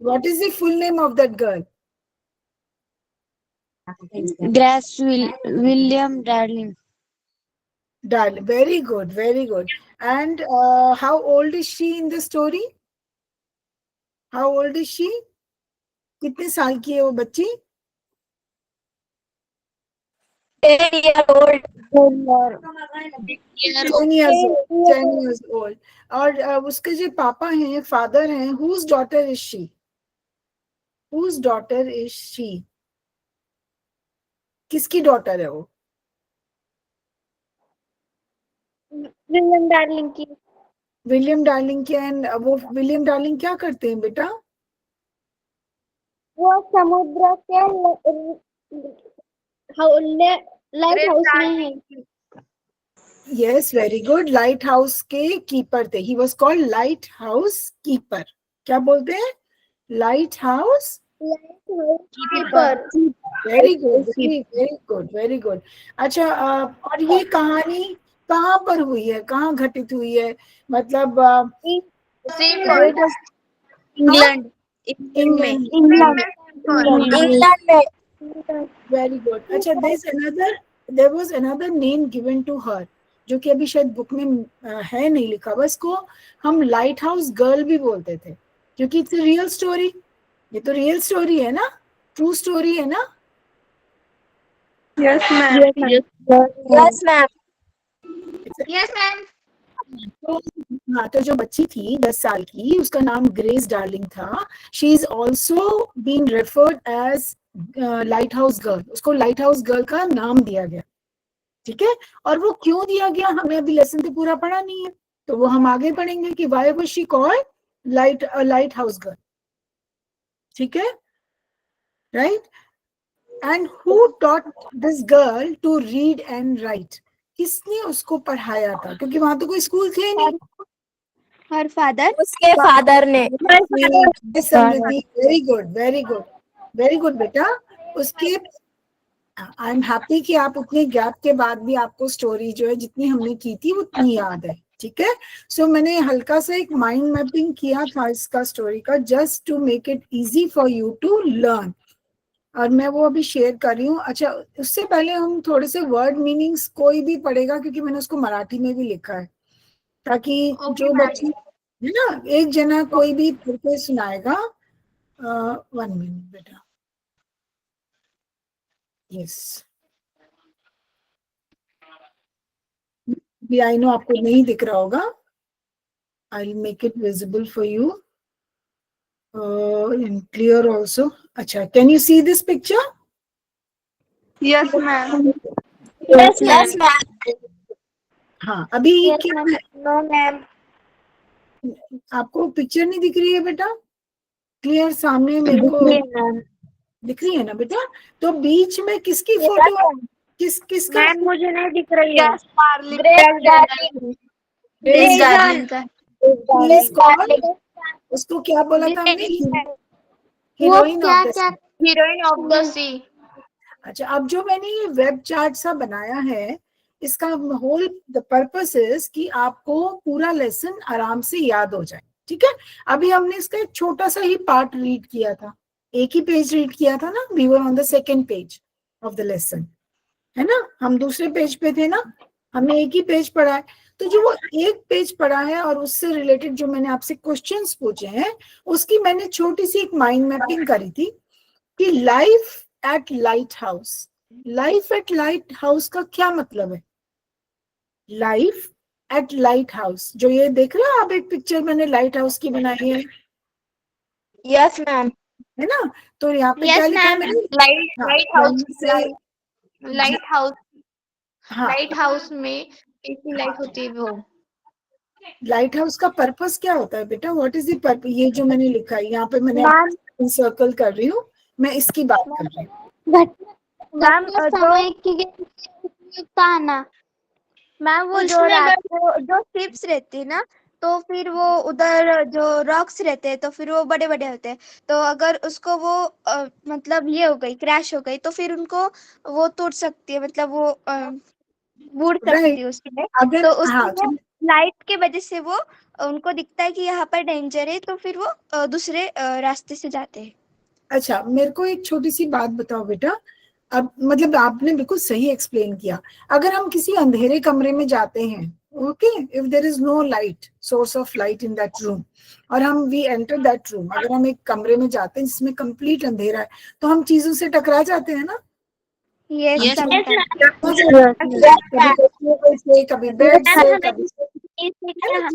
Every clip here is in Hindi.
What is the full name of that girl? Grace William Darling. Darling. Very good, very good. And how old is she in the story? How old is she? कितने साल की है वो बच्ची? 10-year-old. 10 years old. 10 years old. और उसके जो पापा हैं, फादर हैं, whose daughter is she? Whose daughter is she? किसकी डॉटर है वो? विलियम डार्लिंग की. विलियम डार्लिंग के. एंड वो विलियम डार्लिंग क्या करते हैं बेटा? वो समुद्र के लाइट हाउस में है. Yes, very good. Light house के कीपर थे. He was called lighthouse keeper. क्या बोलते हैं? Light house keeper. Very good, very very good, very good. अच्छा, और ये कहानी कहाँ पर हुई है? कहाँ घटित हुई है? मतलब इंग्लैंड. इंग्लैंड. इंग्लैंड में. Very good. अच्छा, there was another name given to her, जो कि अभी शायद बुक में है नहीं लिखा. बस को हम लाइट हाउस गर्ल भी बोलते थे, क्योंकि इट्स रियल स्टोरी. ये तो रियल स्टोरी है ना, ट्रू स्टोरी है ना. Yes, ma'am. Yes ma'am. Yes, ma'am. तो हाँ, तो जो बच्ची थी 10 साल की, उसका नाम ग्रेस डार्लिंग था. She is also been referred as lighthouse girl. उसको लाइट हाउस गर्ल का नाम दिया गया. ठीक है. और वो क्यों दिया गया, हमें अभी लेसन तो पूरा पढ़ा नहीं है, तो वो हम आगे पढ़ेंगे कि why was she called lighthouse girl. ठीक है, right. And who taught this girl to read and write? किसने उसको पढ़ाया था? क्योंकि वहां तो कोई स्कूल थे नहीं. Her father. उसके फादर ने. Samriddhi, very good, very good, very good बेटा. उसके आई एम हैप्पी कि आप उतने गैप के बाद भी आपको स्टोरी जो है जितनी हमने की थी उतनी याद है. ठीक है. सो मैंने हल्का सा एक माइंड मैपिंग किया था इसका स्टोरी का, just to make it easy for you to learn, और मैं वो अभी शेयर कर रही हूँ. अच्छा, उससे पहले हम थोड़े से वर्ड मीनिंग्स कोई भी पढ़ेगा, क्योंकि मैंने उसको मराठी में भी लिखा है, ताकि जो बच्चे है ना, एक जना कोई भी पढ़ के सुनाएगा. 1 मिनट बेटा. यस, भी आई नो आपको नहीं दिख रहा होगा. I will make it visible for you and clear also. अच्छा, can you see this picture? Yes, ma'am. Yes ma'am. हाँ, अभी क्या है? No ma'am. आपको पिक्चर नहीं दिख रही है बेटा? क्लियर सामने मेरे को दिख रही है ना बेटा? तो बीच में किसकी फोटो है? किसका? मैम मुझे नहीं दिख रही है. ग्रेस डार्लिंग का. उसको क्या बोला था हमने? Heroine of the. Heroine of the sea. अच्छा, अब जो मैंने ये वेब चार्ट सा बनाया है, इसका होल द पर्पस इज कि आपको पूरा लेसन आराम से याद हो जाए. ठीक है. अभी हमने इसका एक छोटा सा ही पार्ट रीड किया था, एक ही पेज रीड किया था ना. We were on the second page of the lesson, है ना. हम दूसरे पेज पे थे ना, हमने एक ही पेज पढ़ा है. तो जो वो एक पेज पढ़ा है और उससे रिलेटेड जो मैंने आपसे क्वेश्चंस पूछे हैं, उसकी मैंने छोटी सी एक माइंड मैपिंग करी थी कि life at light house. Life at light house का क्या मतलब है? लाइफ एट लाइट हाउस, जो ये देख रहे हो आप, एक पिक्चर मैंने लाइट हाउस की बनाई है, यस मैम. है ना. तो यहाँ पे क्या लिखा है मैंने? लाइट हाउस में कैसी लाइट होती है वो? लाइट हाउस का पर्पस क्या होता है बेटा? What is the purpose? ये जो मैंने लिखा है यहाँ पे, मैंने सर्कल कर रही हूँ, मैं इसकी बात कर रही हूँ. मैम समय की उपयोगिता है ना मैम. वो जो रात को जो शिप्स रहती है ना, तो फिर वो उधर जो रॉक्स रहते हैं, तो फिर वो बड़े बड़े होते हैं. तो अगर उसको वो मतलब ये हो गई, क्रैश हो गई, तो फिर उनको वो टूट सकती है, मतलब वो बूढ़ सकती है उसमें. अगर तो हाँ, उसमें लाइट के वजह से वो उनको दिखता है कि यहाँ पर डेंजर है, तो फिर वो दूसरे रास्ते से जाते हैं। अच्छा, मेरे को एक छोटी सी बात बताओ बेटा। अब मतलब आपने बिल्कुल सही एक्सप्लेन किया। अगर हम किसी अंधेरे कमरे में जाते हैं, okay, if there is no light, source of light in that room, और हम वी एंटर दैट रूम, अगर हम एक कमरे में जाते हैं जिसमें कंप्लीट अंधेरा है, तो हम चीजों से टकरा जाते हैं ना। Yes, Yes, कभी कपड़ों से, कभी बेड से, कभी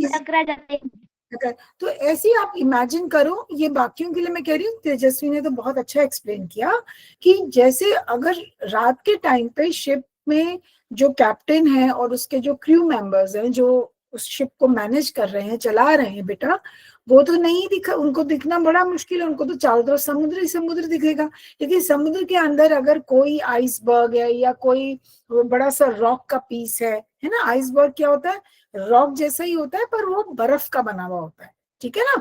टकरा जाते हैं। तो ऐसे ही आप इमेजिन करो। ये बाकियों के लिए मैं कह रही हूँ, तेजस्वी ने तो बहुत अच्छा एक्सप्लेन किया कि जैसे अगर रात के टाइम पे शिप में जो कैप्टन है और उसके जो क्रू मेंबर्स हैं जो उस शिप को मैनेज कर रहे हैं, चला रहे हैं बेटा, वो तो नहीं दिखा, उनको दिखना बड़ा मुश्किल है, उनको तो चारों तरफ समुद्र ही समुद्र दिखेगा। लेकिन समुद्र के अंदर अगर कोई आइसबर्ग है या कोई बड़ा सा रॉक का पीस है ना, आइसबर्ग क्या होता है, रॉक जैसा ही होता है पर वो बर्फ का बना हुआ होता है, ठीक है ना।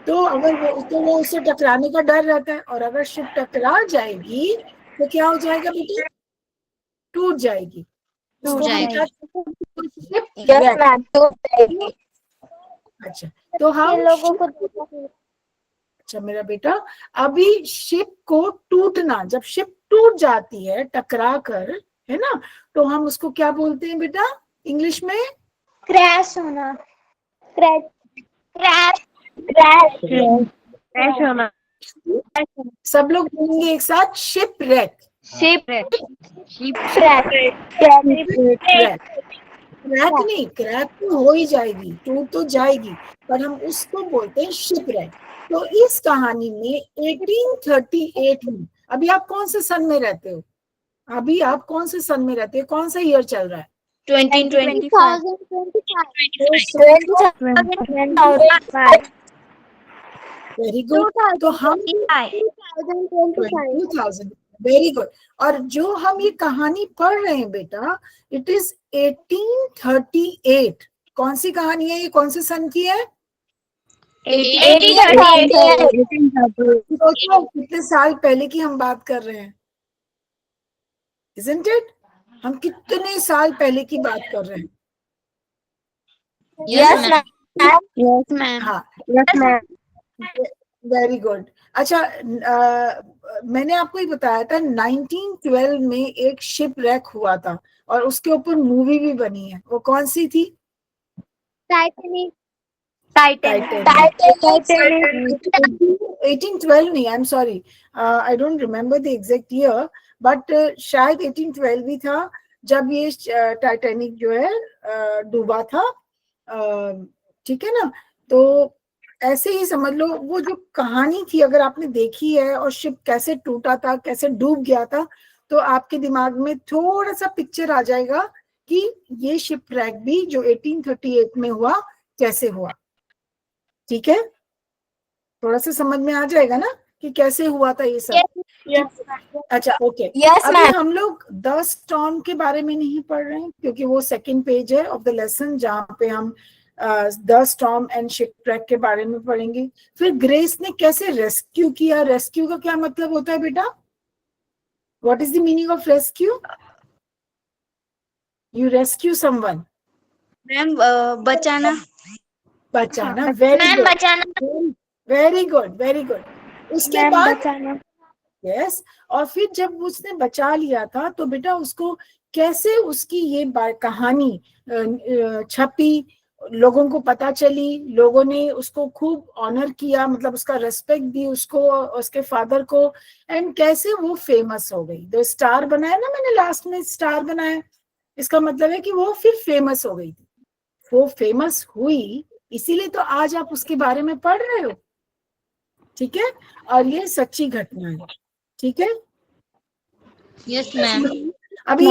तो अगर वो उससे टकराने का डर रहता है, और अगर शिप टकरा जाएगी तो क्या हो जाएगा बेटा, टूट जाएगी। उसको हम क्या, अच्छा, तो हम लोगों को अच्छा मेरा बेटा, अभी शिप को टूटना, जब शिप टूट जाती है टकरा कर, है ना, तो हम उसको क्या बोलते हैं बेटा इंग्लिश में? क्रैश होना, क्रैश होना। सब लोग बोलेंगे एक साथ, शिप रैक। क्रैक नहीं, क्रैक तो हो ही जाएगी, टूट तो जाएगी, पर हम उसको बोलते हैं शिप रैक। तो इस कहानी में 1838 में, अभी आप कौन से सन में रहते हो? अभी आप कौन से सन में रहते हो? कौन सा ईयर चल रहा है? 2025. Very good. तो हम 2000, वेरी गुड। और जो हम ये कहानी पढ़ रहे हैं बेटा, इट इज 1838। कौन सी कहानी है ये, कौन से सन की है? 1838। सोचो कितने साल पहले की हम बात कर रहे हैं, isn't it? हम कितने साल पहले की बात कर रहे हैं। Yes, ma'am. Yes, ma'am. हाँ, Yes, ma'am. Very good. अच्छा, मैंने आपको ही बताया था 1912 में एक शिप रैक हुआ था और उसके ऊपर मूवी भी बनी है। वो कौन सी थी? टाइटैनिक। 1812 नहीं, I am sorry, I don't remember the exact year, but शायद 1812 ही था जब ये टाइटैनिक जो है डूबा था, ठीक है ना। तो ऐसे ही समझ लो, वो जो कहानी थी अगर आपने देखी है और शिप कैसे टूटा था, कैसे डूब गया था, तो आपके दिमाग में थोड़ा सा पिक्चर आ जाएगा कि ये शिप रैक भी जो 1838 में हुआ कैसे हुआ, ठीक है। थोड़ा सा समझ में आ जाएगा ना कि कैसे हुआ था ये सब। अच्छा, ओके। अभी हम लोग द स्टॉर्म के बारे में नहीं पढ़ रहे हैं क्योंकि वो सेकंड पेज है ऑफ द लेसन, जहाँ पे हम द स्टॉर्म एंड शिपरेक के बारे में पढ़ेंगे। फिर ग्रेस ने कैसे रेस्क्यू किया। रेस्क्यू का क्या मतलब होता है बेटा? What is the meaning of rescue? You rescue someone. Ma'am बचाना। बचाना, very good, very good, very good. उसके बाद यस, और फिर जब उसने बचा लिया था तो बेटा उसको कैसे उसकी ये कहानी छपी, लोगों को पता चली, लोगों ने उसको खूब ऑनर किया, मतलब उसका रेस्पेक्ट दी उसको, उसके फादर को, एंड कैसे वो फेमस हो गई। तो स्टार बनाया ना मैंने, लास्ट में स्टार बनाया, इसका मतलब है कि वो फिर फेमस हो गई थी। वो फेमस हुई इसीलिए तो आज आप उसके बारे में पढ़ रहे हो, ठीक है। और ये सच्ची घटना है, ठीक है। Yes ma'am. अभी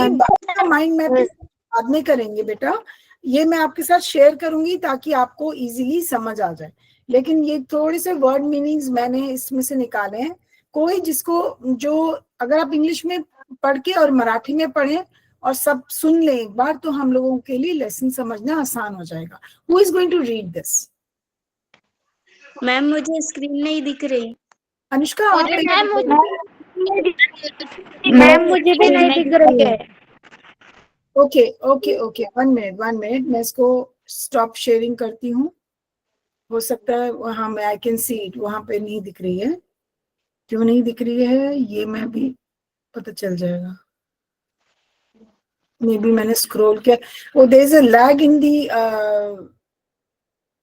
माइंड मैप बाद में करेंगे बेटा, ये मैं आपके साथ शेयर करूंगी ताकि आपको इजीली समझ आ जाए। लेकिन ये थोड़े से वर्ड मीनिंग्स मैंने इसमें से निकाले हैं। कोई जिसको, जो अगर आप इंग्लिश में पढ़ के और मराठी में पढ़ें और सब सुन लें एक बार, तो हम लोगों के लिए लेसन समझना आसान हो जाएगा। Who is going to read this? Ma'am मुझे स्क्रीन नहीं दिख रही। अनुष्का, आप मैम मुझे भी नहीं दिख रही है। ओके ओके ओके, 1 मिनट मैं इसको स्टॉप शेयरिंग करती हूँ, हो सकता है वहां में आई कैन सी इट, वहां पे नहीं दिख रही है, क्यों नहीं दिख रही है ये मैं भी पता चल जाएगा। मे बी मैंने स्क्रॉल किया, वो there is a lag in the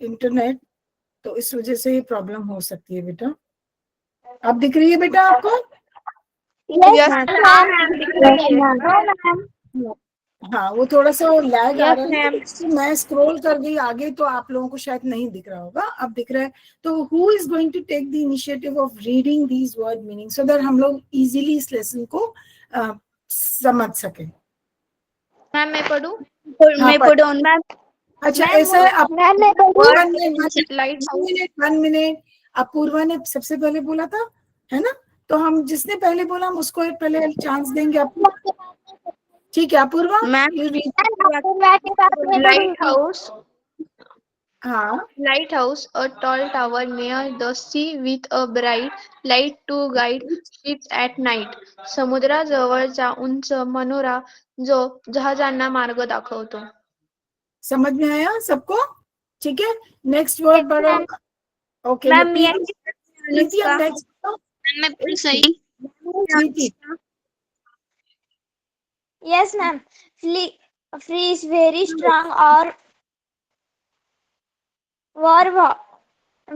internet, तो इस वजह से ये प्रॉब्लम हो सकती है बेटा। अब दिख रही है बेटा आपको? Yes, हाँ, वो थोड़ा सा वो लैग आ Yes, रहा है ना, ma'am. इसलिए मैं स्क्रॉल कर गई आगे, तो आप लोगों को शायद नहीं दिख रहा होगा, अब दिख रहा है। तो who is going to take the initiative of reading these word meaning so that हम लोग इजीली इस लेसन को समझ सके। मैम मैं पढ़ूं? हाँ, मैं पढ़ूँ मैम। अच्छा मैम, ऐसा है, आप मैम मैं लाइट मिनट 1 मिनट, अपूर्वा ने सबसे पहले बोला था, है ना? तो हम जिसने पहले बोला हम उसको पहले चांस देंगे आपको, ठीक है Apurva? Ma'am You read. Lighthouse. हाँ, Lighthouse, a tall tower near the sea with a bright light to guide ships at night. समुद्राजवळचा उंच मनोरा जो जहाजांना मार्ग दाखवतो. समझ में आया सबको? ठीक है, नेक्स्ट वर्ड पढ़ो। ओके, मैं मैम प्रीति अब नेक्स्ट मैं पढ़ूँ सही? प्रीति। Yes, ma'am. Flea is very strong or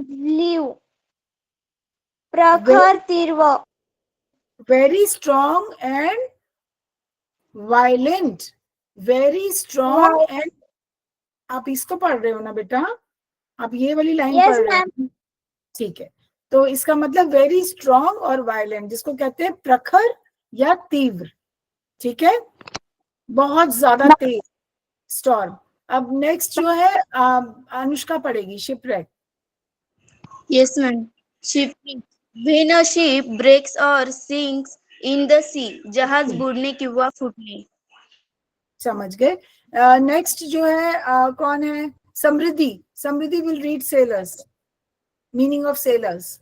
live. प्रखर तीव्र. Very strong and violent, very strong and, आप इसको पढ़ रहे हो ना बेटा? आप ये वाली लाइन Yes, पढ़ रहे हो? ठीक है, तो इसका मतलब वेरी स्ट्रॉन्ग और वायलेंट, जिसको कहते हैं प्रखर या तीव्र, ठीक है, बहुत ज्यादा तेज, स्टॉर्म। अब नेक्स्ट जो है अनुष्का पढ़ेगी, shipwreck. Yes ma'am. Shipwreck. When a ship breaks or sinks in the sea, जहाज बुड़ने किंवा फुटणे। समझ गए। नेक्स्ट जो है कौन है? Samriddhi. Samriddhi will read sailors, meaning of sailors.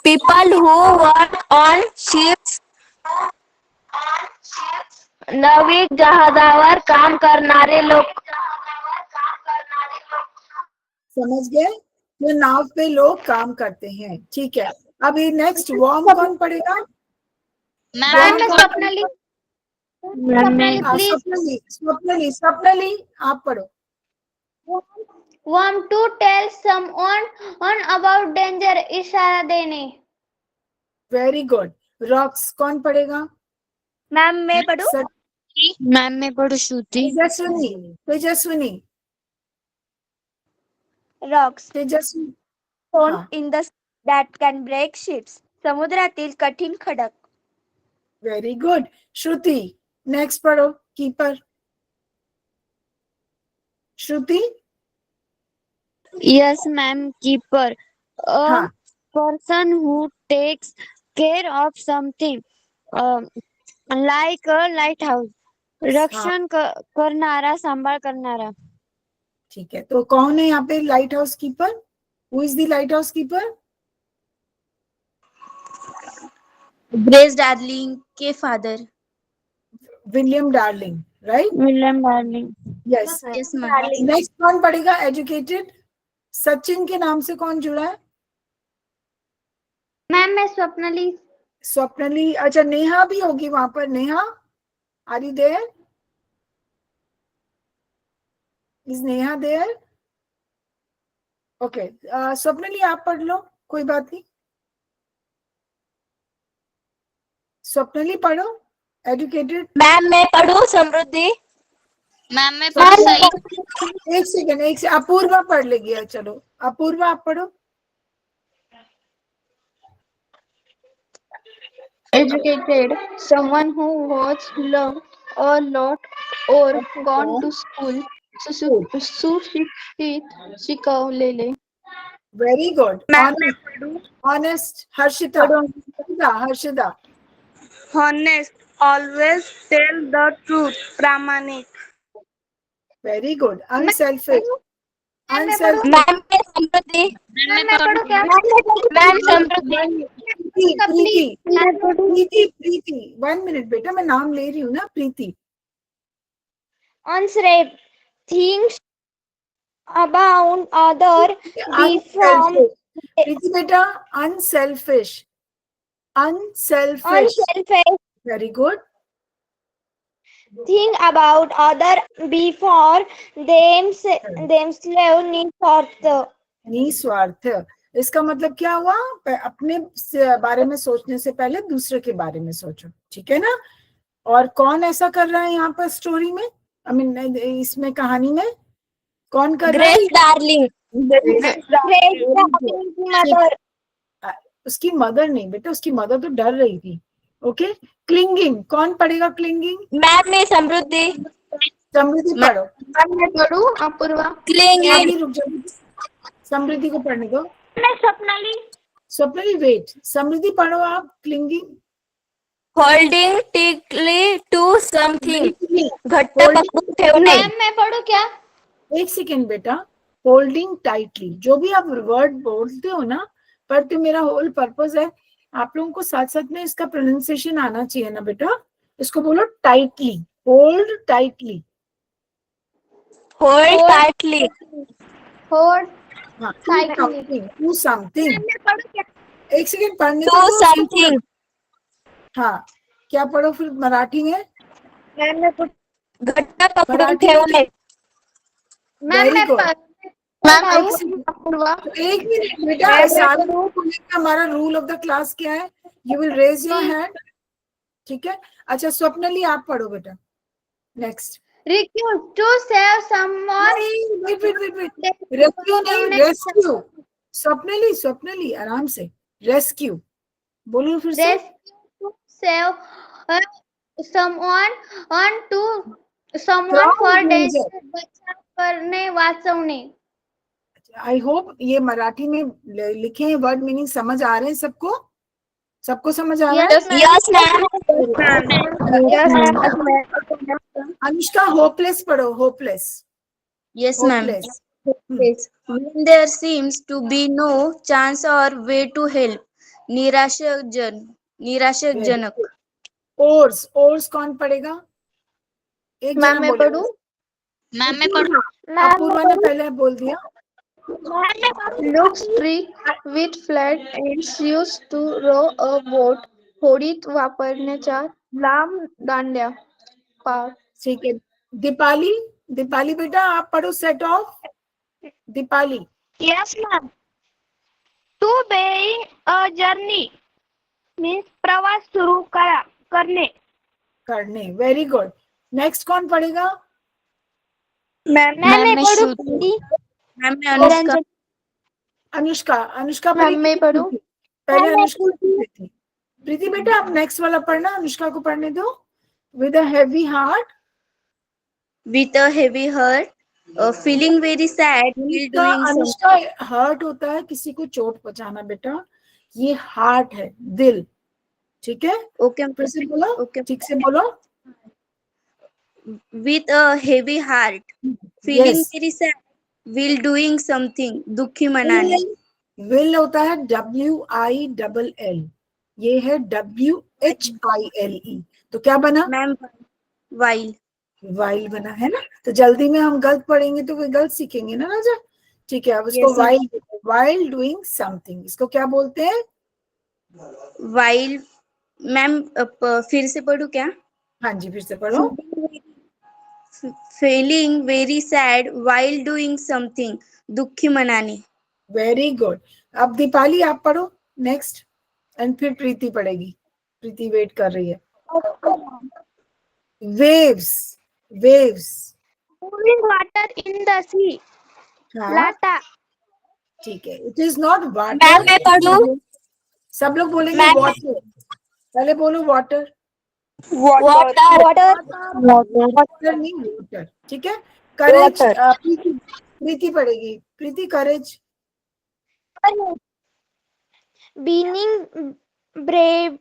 People who work on ships. नाविक जहाजावर काम करणारे लोक. समझ गए, जो नाव पे लोग काम करते हैं, ठीक है। अब ये नेक्स्ट वॉर्म कौन पढ़ेगा? स्वप्नली. स्वप्नली आप पढ़ो। Want to tell someone about danger. इशारा देने. Very good. रॉक्स कौन पढ़ेगा? मैम मैं पढ़ूं? मैम मैं पढ़ूँ श्रुति? तेजस्विनी। तेजस्विनी। Rocks. तेजस्विनी, Found हाँ, in the that can break ships. समुद्रातील कठीण खडक. Very good. श्रुति नेक्स्ट पढ़ो, keeper. Shruti. Yes ma'am. Keeper, हाँ, a person who takes care of something, like a lighthouse. रक्षण करणारा, सांभाळ करणारा। ठीक है, तो कौन है यहाँ पे lighthouse keeper? Who is the lighthouse keeper? Grace Darling के father. William Darling, right? William Darling. Yes. Yes ma'am. Next कौन पढ़ेगा? एजुकेटेड। सचिन के नाम से कौन जुड़ा है? मैम मैं स्वप्नली. स्वप्नली। अच्छा, नेहा भी होगी वहां पर। Neha, are you there? Is Neha there? Okay, Swapnali आप पढ़ लो, कोई बात नहीं। स्वप्नली पढ़ो, एजुकेटेड। मैम मैं पढ़ूं? समृद्धि. मैम मैं पढ़ूँ सही? एक सेकंड, अपूर्वा पढ़ लेगी। चलो अपूर्वा आप पढ़ो। Educated, someone who was loved a lot or gone to school. सुशिक्षित, शिकवलेले. Very good. Honest. Harshita. Harshita. Honest, always tell the truth. प्रामाणिक। Very good. Unselfish. Unselfish. Ma'am मैं समृद्धि. मैम मैं पढ़ूं क्या? मैम समृद्धि. प्रीति। 1 मिनट बेटा, मैं नाम ले रही हूँ ना, प्रीति। unsafe things about other be from प्रीति बेटा unselfish, unselfish, unselfish very good. think about other before themselves निस्वार्थ. निस्वार्थ, इसका मतलब क्या हुआ? अपने बारे में सोचने से पहले दूसरे के बारे में सोचो, ठीक है ना. और कौन ऐसा कर रहा है यहाँ पर स्टोरी में, आई मीन इसमें कहानी में कौन कर रहा है? Grace darling. मदर. उसकी मदर नहीं बेटा, उसकी मदर तो डर रही थी. ओके. क्लिंगिंग, कौन पढ़ेगा क्लिंगिंग? मैम में समृद्धि. समृद्धि पढ़ो. मैं पढ़ूं? अपूर्वा. क्लिंगिंग. अभी रुक जाओ, समृद्धि को पढ़ने दो. मैं स्वप्नाली. स्वप्नाली वेट, समृद्धि पढ़ो आप. क्लिंगिंग, होल्डिंग टिकली टू समथिंग. घट्ट पकडून ठेवणे. मैम मैं पढ़ूं क्या? एक सेकेंड बेटा. होल्डिंग टाइटली, जो भी आप वर्ड बोलते हो ना, पर तो मेरा होल पर्पस है आप लोगों को साथ साथ में इसका प्रोनाउंसिएशन आना चाहिए ना बेटा. इसको बोलो tightly, hold tightly. Hold tightly. Hold हाँ, टाइटली. To something. मैं पढ़ूं क्या? एक सेकेंड पढ़ने टू दो. समथिंग. हाँ, क्या पढ़ो फिर मराठी में? मैम मैं घट्ट पकडून मराठी ठेवणे. Very मैं good. अपूर्वा. एक मिनट बेटा, सारे को लेकर हमारा रूल ऑफ द क्लास क्या है? You will raise your hand, ठीक है. अच्छा स्वप्नली आप पढ़ो बेटा. Next. Refuse to save someone. Wait wait wait wait, rescue नहीं, रेस्क्यू. स्वप्नली, स्वप्नली आराम से. रेस्क्यू बोलो फिर से. Rescue to save someone on to someone for danger. बचाव करणे, वाचवणे. आई होप ये मराठी में लिखे हैं वर्ड मीनिंग समझ आ रहे हैं सबको? सबको समझ आ रहा है? Yes ma'am. अनुष्का होपलेस पढ़ो. Hopeless. Yes, ma'am. When there seems to be no chance or way to help. निराशाजनक. ओर्स, ओर्स कौन पढ़ेगा? एक मैम जना मैं बोले. पढ़ूं? मैम मैं पढ़ूं? अपूर्वा ने पहले बोल दिया. Looks trick with flat ends used to row a boat. होडीत वापरण्याच्या लांब दांड्या. पार. ठीक है. दीपाली, दीपाली बेटा आप पढ़ो. Set of. Deepali. Yes, ma'am. To being a journey means प्रवास सुरू करणे. करने. Very good. नेक्स्ट कौन पढ़ेगा? मैम मैं पढ़ूं? मैम मैं अनुष्का. अनुष्का. अनुष्का मैम मैं पढ़ूं? पहले अनुष्का थी. प्रीति बेटा आप नेक्स्ट वाला पढ़ना, अनुष्का को पढ़ने दो. With a heavy heart. With a heavy heart. Feeling very sad. While doing Anushka hurt होता है किसी को चोट पहुंचाना बेटा. ये हार्ट है, दिल. ठीक है. Okay. फिर से बोलो. Okay. ठीक से बोलो. With a heavy heart. Feeling Yes. very sad. While doing something. दुखी मनाने. विल होता है WILL, ये है WHILE. तो क्या बना? Ma'am while. वाइल बना है ना. तो जल्दी में हम गलत पढ़ेंगे तो कोई गलत सीखेंगे ना राजा. ठीक है. अब इसको Yes, ma'am. While doing something, इसको क्या बोलते हैं? While. मैम फिर से पढ़ूं क्या? हाँ जी फिर से पढ़ो. Feeling very sad while doing something. दुखी मनाने. Very good. अब दीपाली आप पढ़ो नेक्स्ट, एंड फिर प्रीति पढ़ेगी. प्रीति वेट कर रही है. Waves. Waves. Moving water in the sea. हाँ लाटा. ठीक है. It is not ma'am water. मैं पढ़ूं? सब लोग बोलेंगे मैम। वाटर. पहले बोलो वाटर. Water. वाटर नहीं, वाटर. ठीक है. करेज. प्रीति पढ़ेगी. प्रीति करेज. Being brave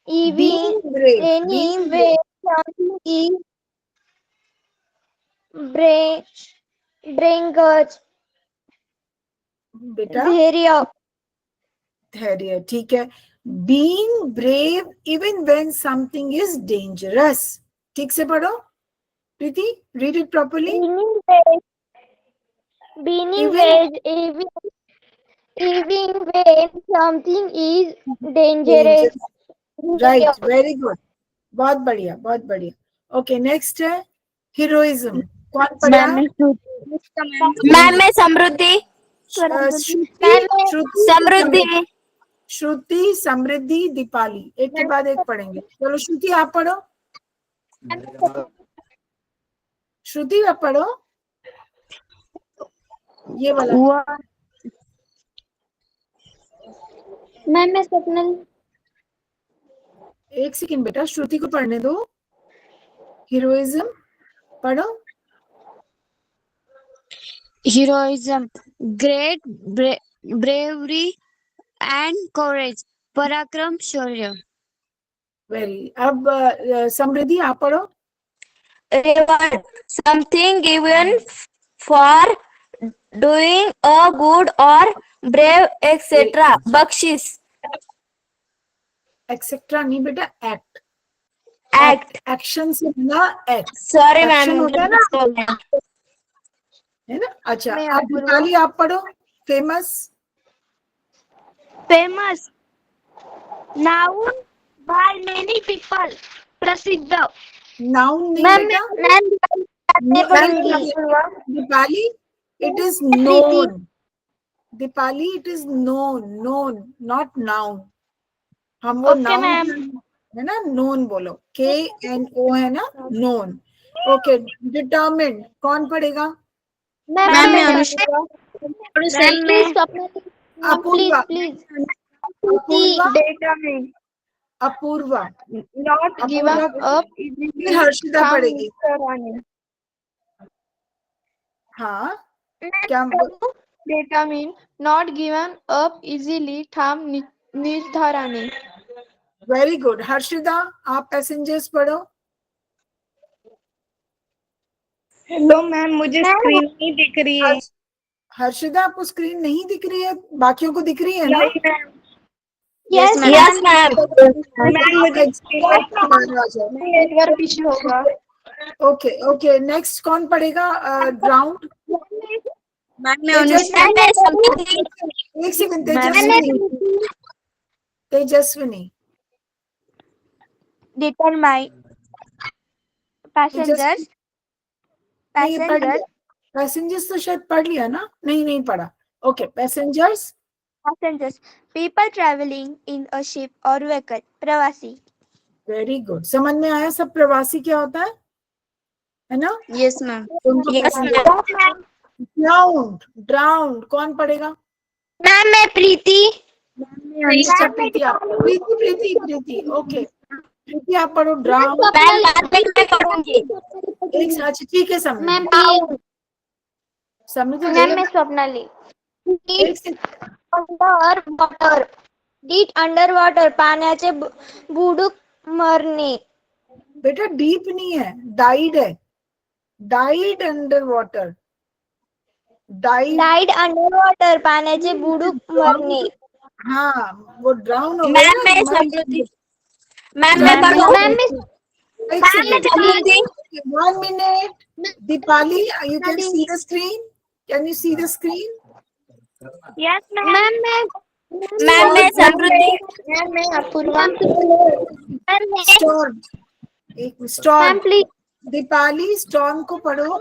even any way is bring us बेटा धैर्य. धैर्य. ठीक है. Being brave even when something is dangerous. ठीक से पढ़ो. Preeti, read it properly. Beginning Even- phase, even when something is dangerous. Right, very good. बहुत बढ़िया, बहुत बढ़िया. Okay, next है heroism. कौन पढ़ा? मैम मैं समृद्धि समृद्धि श्रुति, समृद्धि, दीपाली. एक के बाद एक पढ़ेंगे. चलो श्रुति आप पढ़ो. श्रुति आप पढ़ो. ये वाला. मैम मैं स्वप्नल. एक सेकंड बेटा, श्रुति को पढ़ने दो. हीरोइज्म पढ़ो. heroism, great bravery and courage, पराक्रम शौर्य. वेरी. अब समृद्धि आप पढ़ो. Reward, something given for doing a good or brave, etc. बख्शिश. एक्सेट्रा नहीं बेटा, एक्ट. Act. एक्शन से बना एक्ट. Sorry Action ma'am. होता है ना. अच्छा, अब दीपाली आप पढ़ो. Famous. Famous. Known by many people. प्रसिद्ध. नाउन नहीं बेटा. Deepali, it is known. Deepali, it is known, not noun. हम वो नाउन है ना, नोन बोलो. KNO है ना, नोन. ओके, डिटर्मिन्ड कौन पढ़ेगा? Apoorva. Apoorva. Not given up. फिर हर्षिता पढ़ेगी. हाँ, क्या? Determine. Not given up easily. ठाम निर्धाराने. Very good. हर्षिता आप पैसेंजर्स पढ़ो. हेलो मैम, मुझे स्क्रीन नहीं दिख रही है. हर्षिता आपको स्क्रीन नहीं दिख रही है, बाकियों को दिख रही है ना? Yes ma'am. नेटवर्क इशू होगा. ओके, नेक्स्ट कौन पढ़ेगा? ग्राउंड. एक second. Tejaswini. Determine. Passengers. Passengers तो शायद पढ़ लिया ना. नहीं पढ़ा. Okay, passengers. Passengers. People traveling in a ship or vehicle. प्रवासी. Very good. समझ में आया सब? प्रवासी क्या होता है ना? Yes ma'am. ड्राउंड कौन पढ़ेगा? मैम मैं प्रीति. अच्छा, प्रीति आप. प्रीति. ओके, प्रीति आप पढ़ो. ड्राउंड. अच्छा, ठीक है. समृद्धि. मैम मैं स्वप्नाली. Under water. पाण्याचे बुडूक मरणे. बेटा डीप नहीं है, डाइड है. Died under water. Died under water. पाण्याचे बुडूक मरणे. हाँ, वो ड्राउन हो मैम मैं समृद्धि. मैम मैं 1 minute. Dipali, you can see the screen. Can you see the screen? Yes ma'am. Ma'am मैं समृद्धि. मैम मैं Apurva. Storm. Please. Deepali, storm को पढ़ो.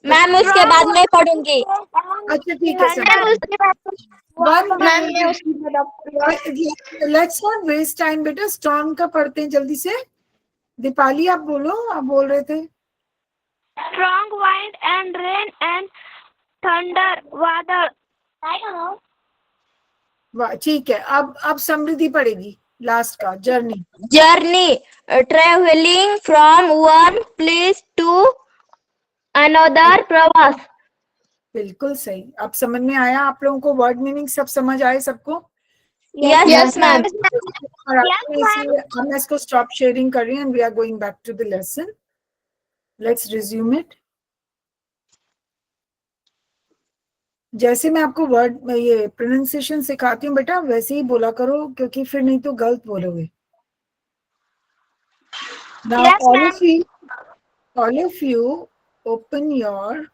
मैम उसके बाद मैं पढ़ूंगी. अच्छा, ठीक है. लेट्स नॉट वेस्ट टाइम बेटा. स्टॉर्म का पढ़ते हैं जल्दी से. दीपाली आप बोलो, आप बोल रहे थे. Strong wind and rain and thunder. वादळ. ठीक है. अब समृद्धि पढ़ेगी लास्ट का. Journey. Travelling from one place to another. प्रवास. बिल्कुल सही. अब समझ में आया आप लोगों को? वर्ड मीनिंग सब समझ आए सबको? Yes ma'am. मैं इसको स्टॉप शेयरिंग कर रही हूँ. We are going back to the lesson. Let's resume it. जैसे मैं आपको वर्ड में ये प्रोनाउंसिएशन सिखाती हूँ बेटा, वैसे ही बोला करो, क्योंकि फिर नहीं तो गलत बोलोगे. Now all of you, all of you open your,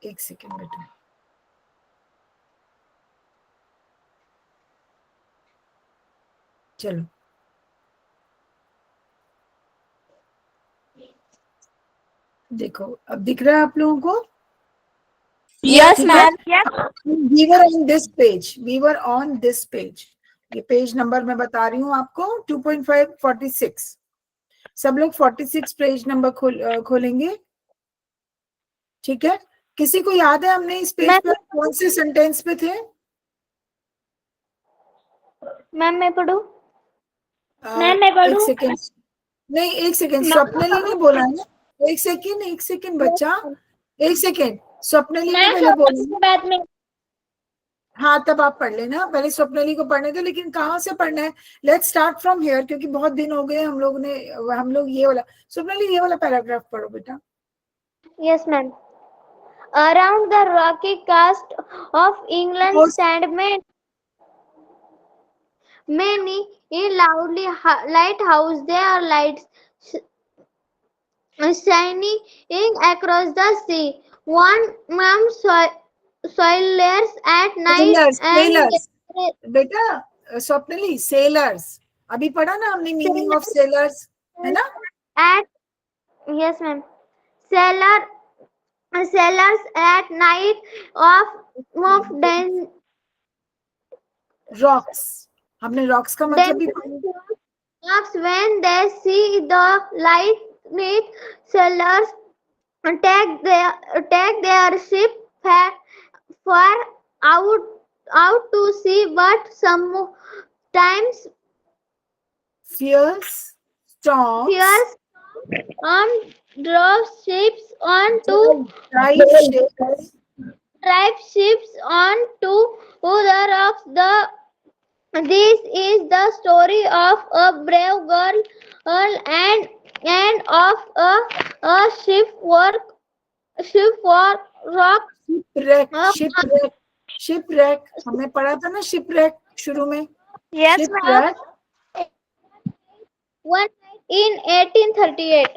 एक सेकेंड बेटा, चलो देखो, अब दिख रहा है आप लोगों को? Yes, ठीक है? ma'am. We were on this page. We were on this page. ये पेज नंबर मैं बता रही हूँ आपको, 2.5 46. सब लोग 46 पेज नंबर खोलेंगे, ठीक है? किसी को याद है हमने इस पेज पर कौन से सेंटेंस पे थे? मैम मैं पढ़ूं? एक सेकेंड, नहीं एक सेकेंड, स्वप्नली ने बोला है ना, एक सेकेंड बच्चा, एक सेकेंड, स्वप्नली ने पहले बोला। बाद में हाँ तब आप पढ़ लेना, पहले स्वप्नली को पढ़ने दो, लेकिन कहाँ से पढ़ना है? लेट्स स्टार्ट फ्रॉम हियर, क्योंकि बहुत दिन हो गए हम लोग ये वाला, स्वप्नली ये वाला पैराग्राफ पढ़ो बेटा। Yes, ma'am. Around the rocky coast of England stand many loudly lighthouse. There are lights shining across the sea. One mom sailors at night Sailors. बेटा स्वप्नली, सेलर्स अभी पढ़ा ना हमने, मीनिंग ऑफ सेलर्स, है ना? At yes, ma'am. Sailors at night of rocks, हमने रॉक्स का मतलब भी rocks. When they see the light, sailors take their ship far out to sea, but sometimes fierce storms drove ships onto the rocks. This is the story of a brave girl and of a shipwreck. Shipwreck हमने पढ़ा था ना, शिपरेक शुरू में। Yes, shipwreck in 1838.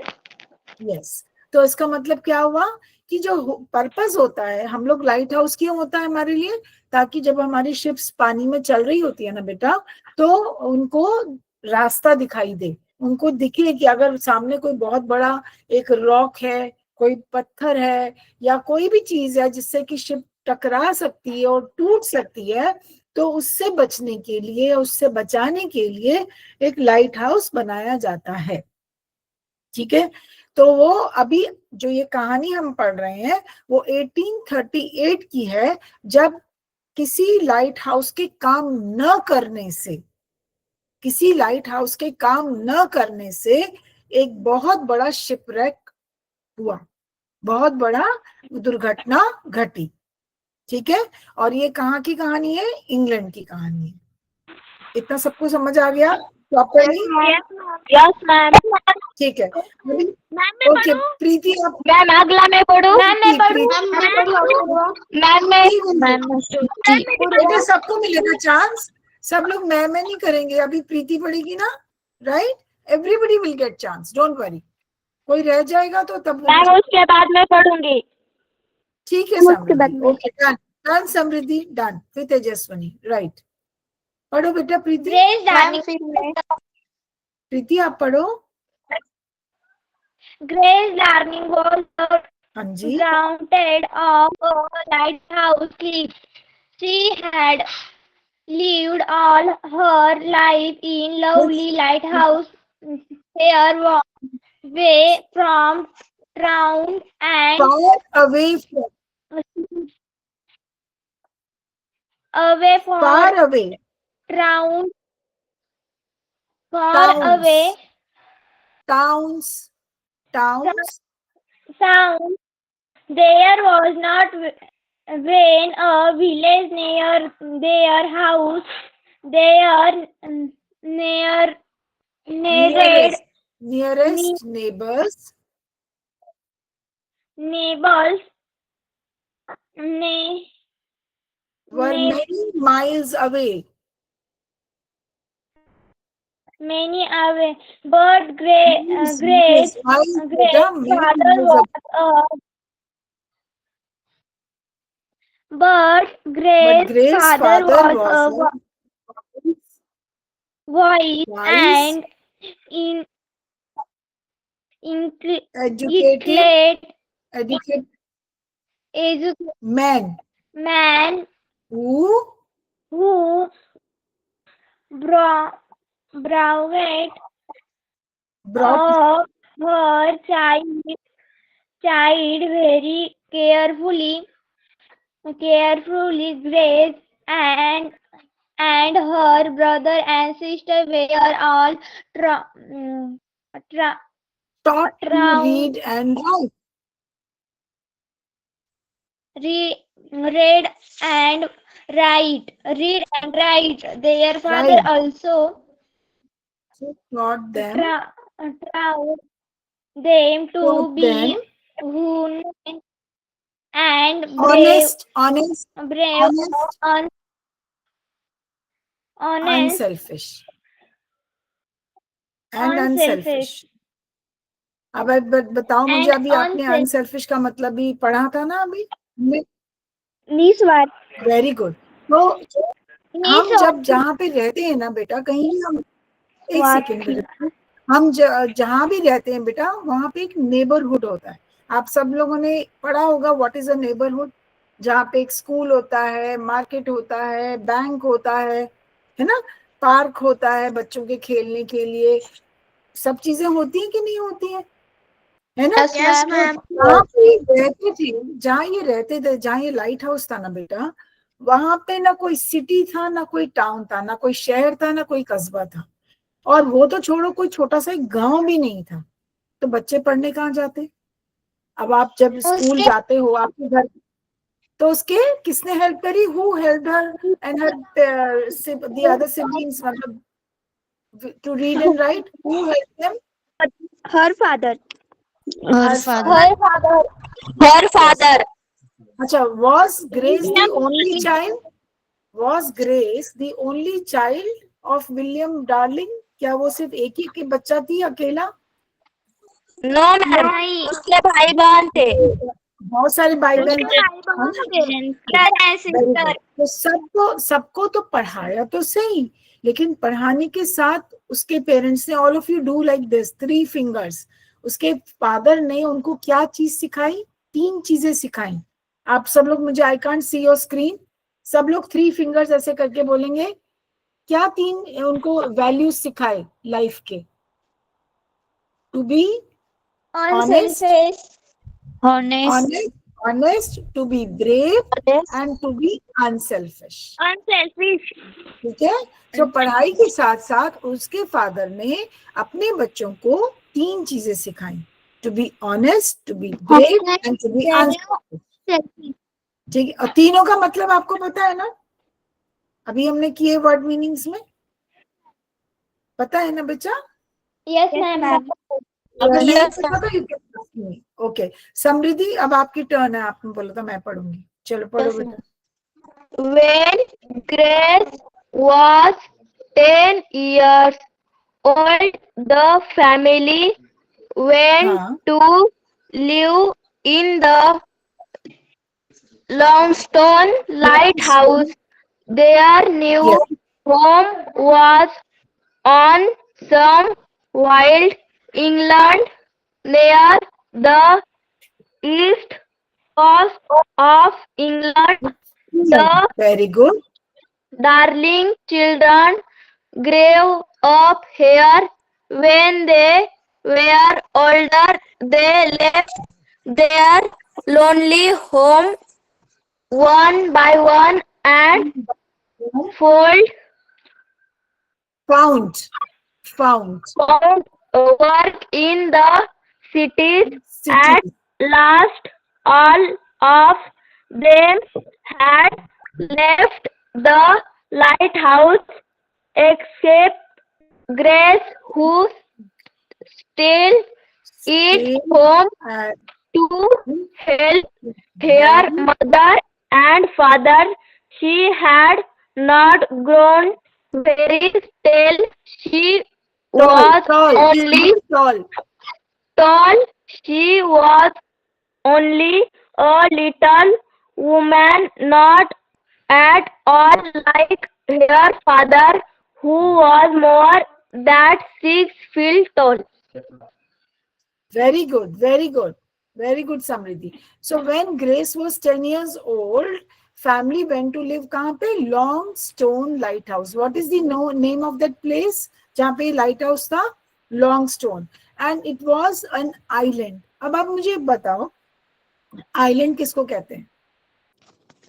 यस, तो इसका मतलब क्या हुआ कि जो पर्पस होता है, हम लोग लाइट हाउस क्यों होता है हमारे लिए, ताकि जब हमारी शिप्स पानी में चल रही होती है ना बेटा, तो उनको रास्ता दिखाई दे, उनको दिखे कि अगर सामने कोई बहुत बड़ा एक रॉक है, कोई पत्थर है, या कोई भी चीज है जिससे कि शिप टकरा सकती है और टूट सकती है, तो उससे बचने के लिए, उससे बचाने के लिए एक लाइट हाउस बनाया जाता है। ठीक है, तो वो अभी जो ये कहानी हम पढ़ रहे हैं वो 1838 की है, जब किसी लाइट हाउस के काम न करने से, किसी लाइट हाउस के काम न करने से एक बहुत बड़ा शिपरेक हुआ, बहुत बड़ा दुर्घटना घटी। ठीक है, और ये कहाँ की कहानी है? इंग्लैंड की कहानी है। इतना सबको समझ आ गया प्रॉपरली? Yes, ma'am. ठीक है, ओके प्रीति आप मैम अगला मैं पढ़ूं? बेटा सबको मिलेगा चांस, सब लोग मैं नहीं करेंगे, अभी प्रीति पढ़ेगी ना, right? Everybody will get chance, don't worry. कोई रह जाएगा तो तब मैम उसके बाद मैं पढ़ूंगी। ठीक है समृद्धि, ओके डन समृद्धि, डन फिर तेजस्वनी, राइट? पढ़ो बेटा प्रीति। प्रीति आप पढ़ो। Grace Darling was हाँ जी, grounded of a lighthouse cliff. She had lived all her life in lovely lighthouse. There was way from town and far away from, away from far away, town, far Towns. away towns, sound. There was not when a village near their house. Their nearest neighbors neighbors were many miles away. many away, but Yes, Grace's why, beta? father was but But Grace's Grace's father father was was wise wise, and in educated, intellect educated educated man man who who brought brought up her child very carefully. Grace and her brother and sister were all tra- mm, tra- taught to trained read and write. read and read and write. Their father Right. also So taught them, taught them to taught them be honest and honest, honest, honest, un, honest unselfish and unselfish unselfish. अब बताओ मुझे, and अभी आपने unselfish. अनसेल्फिश का मतलब भी पढ़ा था ना अभी? This one. Very good. तो हम This जब जहाँ पे रहते हैं ना बेटा, कहीं भी हम, एक What? सेकेंड बेटा, हम जहाँ भी रहते हैं बेटा, वहाँ पे एक नेबरहुड होता है। आप सब लोगों ने पढ़ा होगा व्हाट इज अ नेबरहुड, जहाँ पे एक स्कूल होता है, मार्केट होता है, बैंक होता है ना, पार्क होता है बच्चों के खेलने के लिए, सब चीजें होती हैं कि नहीं होती है ना? Yes, ma'am. जहाँ पे रहते थे, जहाँ ये रहते थे, जहाँ ये लाइट हाउस था ना बेटा, वहां पे ना कोई सिटी था, ना कोई टाउन था, ना कोई शहर था, ना कोई कस्बा था, और वो तो छोड़ो, कोई छोटा सा एक गांव भी नहीं था। तो बच्चे पढ़ने कहाँ जाते? अब आप जब स्कूल जाते हो आपके घर, तो उसके किसने हेल्प करी? Who help her and her the other siblings, मतलब to read and write? Who help them? her father. Her father. Her father. अच्छा, was Grace the only child? Was Grace the only child of William Darling? क्या वो सिर्फ एक ही के बच्चा थी अकेला? No ma'am. उसके भाई बहन थे. बहुत सारे भाई बहन थे। sister. तो सबको तो पढ़ाया तो सही, लेकिन पढ़ाने के साथ उसके पेरेंट्स ने, all of you do like this, 3 fingers, उसके फादर ने उनको क्या चीज सिखाई? 3 चीजें सिखाई। आप सब लोग, मुझे, I can't see your screen, सब लोग 3 फिंगर्स ऐसे करके बोलेंगे, क्या 3 उनको वैल्यूज सिखाए लाइफ के? To be honest, honest, to be brave and to be unselfish. ठीक है? तो पढ़ाई के साथ साथ उसके फादर ने अपने बच्चों को 3 चीजें सिखाई, to be honest, to be brave and to be unselfish. ठीक है, और तीनों का मतलब आपको पता है ना? अभी हमने किए वर्ड मीनिंग्स में, पता है ना बच्चा? Yes ma'am. अगर नहीं पता तो you can ask me. Okay, Samriddhi, अब आपकी टर्न है, आपने बोला था मैं पढ़ूंगी, चलो पढ़ो बेटा। When Grace was 10 years old, the family went हाँ, to live in the Longstone Lighthouse. Their new yes, home was on some wild England near the east coast of England. The very good, darling children grew up here. When they were older, they left their lonely home one by one and found found work in the cities. At city, last, all of them had left the lighthouse except Grace, who still is home at to help her mother and father. She had not grown very tall. She was Tall. only Tall. tall. She was only a little woman, not at all like her father, who was more than 6 feet tall. Very good, very good, very good, Samriddhi. So when Grace was 10 years old, family went to live कहाँ पे? Longstone Lighthouse. What is the name of that place? जहाँ पे lighthouse था? Longstone. And it was an island. अब आप मुझे बताओ, island किसको कहते हैं?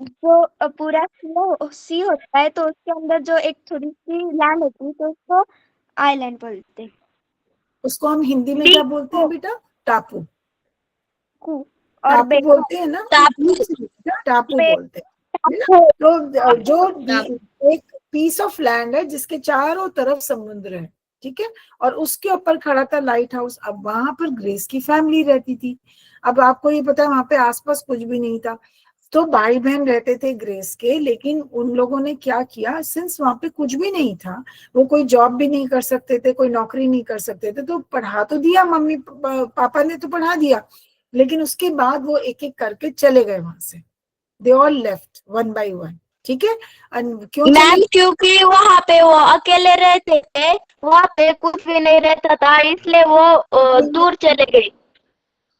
जो पूरा सी होता है तो उसके अंदर जो एक थोड़ी सी लैंड होती है तो उसको आइलैंड बोलते हैं। उसको हम हिंदी में क्या बोलते हैं बेटा? टापू। और टापू बोलते हैं ना? टापू बोलते हैं, है ना? तो जो एक पीस ऑफ लैंड है जिसके चारों तरफ समुद्र है, ठीक है, और उसके ऊपर खड़ा था लाइट हाउस। अब वहां पर ग्रेस की फैमिली रहती थी। अब आपको ये पता है वहां पे आसपास कुछ भी नहीं था, तो भाई बहन रहते थे ग्रेस के। लेकिन उन लोगों ने क्या किया, सिंस वहां पे कुछ भी नहीं था, वो कोई जॉब भी नहीं कर सकते थे, कोई नौकरी नहीं कर सकते थे, तो पढ़ा तो दिया, मम्मी पापा ने तो पढ़ा दिया, लेकिन उसके बाद वो एक एक करके चले गए वहां से। They all left one by one, ठीक है। क्यों मैम क्योंकि वहाँ पे वो अकेले रहते थे, वहाँ पे कुछ भी नहीं रहता था, इसलिए वो दूर चले गए।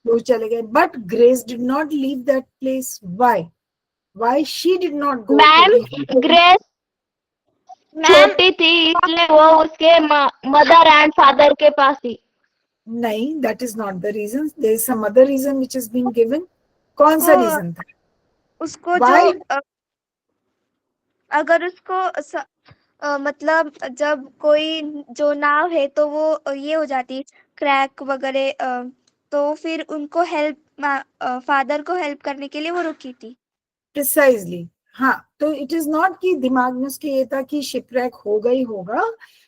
दूर चले गए। But Grace did not leave that place. Why she did not go? Ma'am grace छोटी थी, इसलिए वो उसके मदर एंड फादर के पास थी। नहीं, that is not the reason. There is some other reason which is been given. कौन सा रीजन था? उसको Why? जो अगर उसको मतलब जब कोई जो नाव है तो वो ये हो जाती क्रैक वगैरह, तो फिर उनको हेल्प फादर को हेल्प करने के लिए वो रुकी थी। प्रिसाइजली, हाँ। तो इट इज नॉट कि दिमाग में उसके ये था कि शिपरैक हो गई होगा।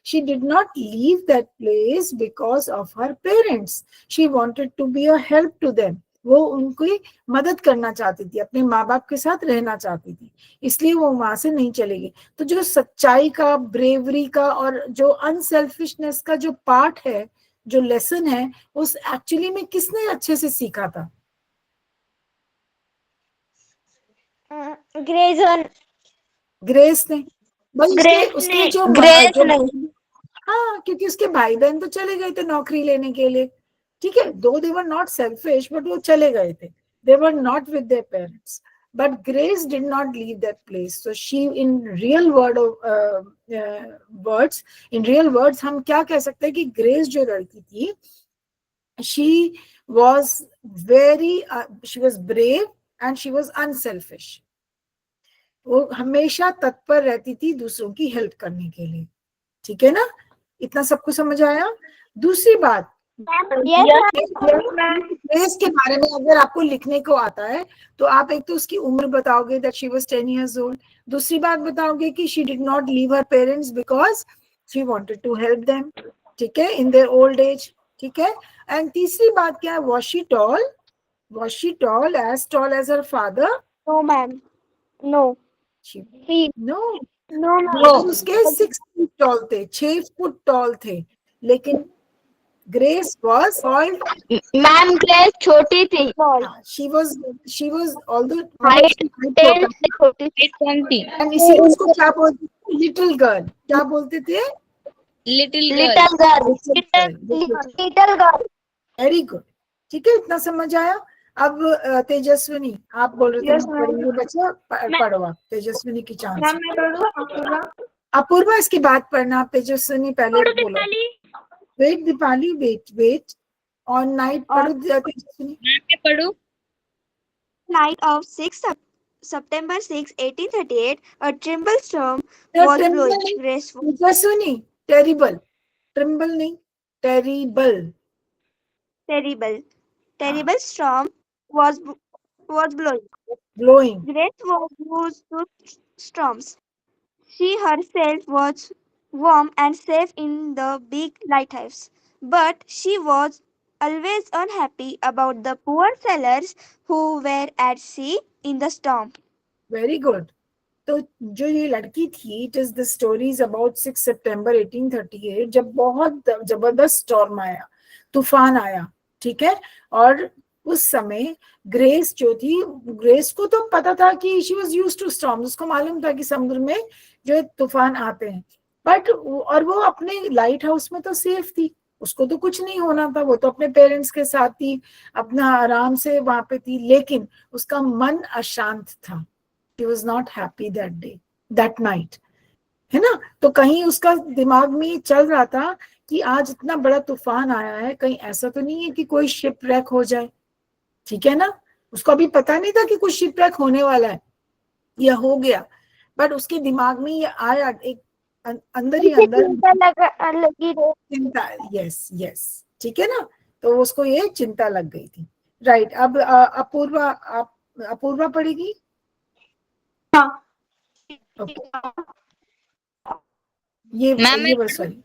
She did not leave that place because of her parents. She wanted to be a help to them. वो उनकी मदद करना चाहती थी, अपने माँ बाप के साथ रहना चाहती थी, इसलिए वो वहां से नहीं चलेगी। तो जो सच्चाई का, ब्रेवरी का और जो अनसेल्फिशनेस का जो पार्ट है, जो लेसन है, उस एक्चुअली में किसने अच्छे से सीखा था? ग्रेस ने। भाई उसके जो हाँ, क्योंकि उसके भाई बहन तो चले गए थे नौकरी लेने के लिए, ठीक है। Though they were not selfish, but वो चले गए थे। They were not with their parents, but Grace did not leave that place. So she in real words हम क्या कह सकते हैं कि ग्रेस जो लड़की थी, she was brave and she was unselfish. वो हमेशा तत्पर रहती थी दूसरों की हेल्प करने के लिए, ठीक है ना? इतना सबको समझ आया? दूसरी बात, ग्रेस के बारे में अगर आपको लिखने को आता है तो आप एक तो उसकी उम्र बताओगे, that she was 10 years old। दूसरी बात बताओगे कि she did not leave her parents because she wanted to help them, ठीक है, इन देयर ओल्ड एज, ठीक है। एंड तीसरी बात क्या है? Was she tall as her father? No ma'am, no no, उसके 6 फीट टॉल थे, 6 फुट टॉल थे, लेकिन grace was called, ma'am grace छोटी थी, she was although height height होता 10 से छोटी थी। and इसीलिए उसको क्या बोलते थे? Little girl. क्या बोलते थे? Little little girl, little girl. Very good, ठीक है। इतना समझ आया? अब तेजस्विनी, आप बोल रहे थे पढ़ेंगे बच्चा, पढ़ो आप। तेजस्विनी की चांस। अपूर्वा इसके बाद पढ़ना, तेजस्विनी पहले बोलो। Wait Deepali, wait on night पढ़ो तेजस्विनी। पढ़ू। Night of September 6, 1838, a tremble storm was blowing. Grace was Tejaswini, terrible, Trimble नहीं, terrible, terrible storm was blowing. blowing. Grace was used to storms. She herself was warm and safe in the big lighthouse, but she was always unhappy about the poor sailors who were at sea in the storm. Very good. तो जो ये लड़की थी, it is the stories about 6 सितंबर 1838, जब बहुत जबरदस्त स्टॉर्म आया, तूफान आया, ठीक है। और उस समय ग्रेस जो थी, ग्रेस को तो पता था कि she was used to storm, उसको मालूम था कि समुद्र में जो तूफान आते हैं, बट और वो अपने लाइट हाउस में तो सेफ थी, उसको तो कुछ नहीं होना था, वो तो अपने पेरेंट्स के साथ थी, अपना आराम से वहां पे थी, लेकिन उसका मन अशांत था। He was not happy that day, that night, है ना। तो कहीं उसका दिमाग में चल रहा था कि आज इतना बड़ा तूफान आया है, कहीं ऐसा तो नहीं है कि कोई शिपरेक हो जाए, ठीक है ना। उसको अभी पता नहीं था कि कुछ शिपरेक होने वाला है या हो गया, बट उसके दिमाग में ये आया, एक अंदर ही अंदर लगी रही। चिंता, यस यस, ठीक है ना। तो उसको ये चिंता लग गई थी, राइट। अब अपूर्वा, आप अपूर्वा पढ़ेगी। ये बस सॉरी,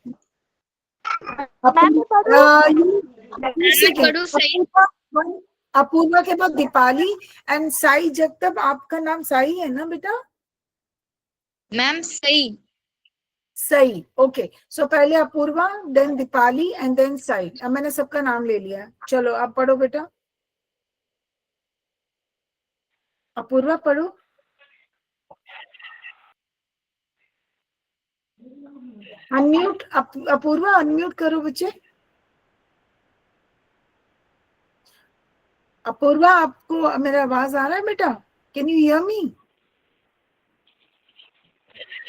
अपूर्वा के बाद दीपाली एंड साई जगताप। आपका नाम साई है ना बेटा? मैम सही। सही, ओके। सो पहले Apurva, then Deepali and then Sai. अब मैंने सबका नाम ले लिया, चलो आप पढ़ो बेटा। अपूर्वा पढ़ो। अनम्यूट, अपूर्वा अनम्यूट करो बच्चे। अपूर्वा, आपको मेरा आवाज आ रहा है बेटा? Can you hear me?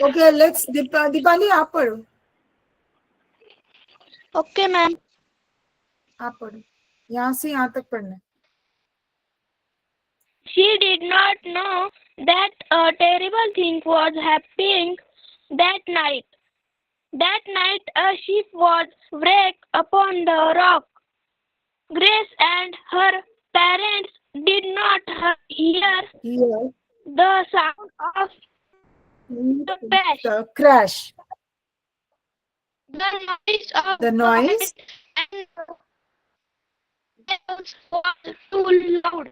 Okay, let's Deepali आप पढ़ो। Okay ma'am. आप पढ़ो, यहाँ से यहाँ तक पढ़ना है। She did not know that a terrible thing was happening that night. That night a ship was wrecked upon the rock. Grace and her parents did not hear Here, the sound of the crash. the crash, The noise of the noise, and the waves was too loud.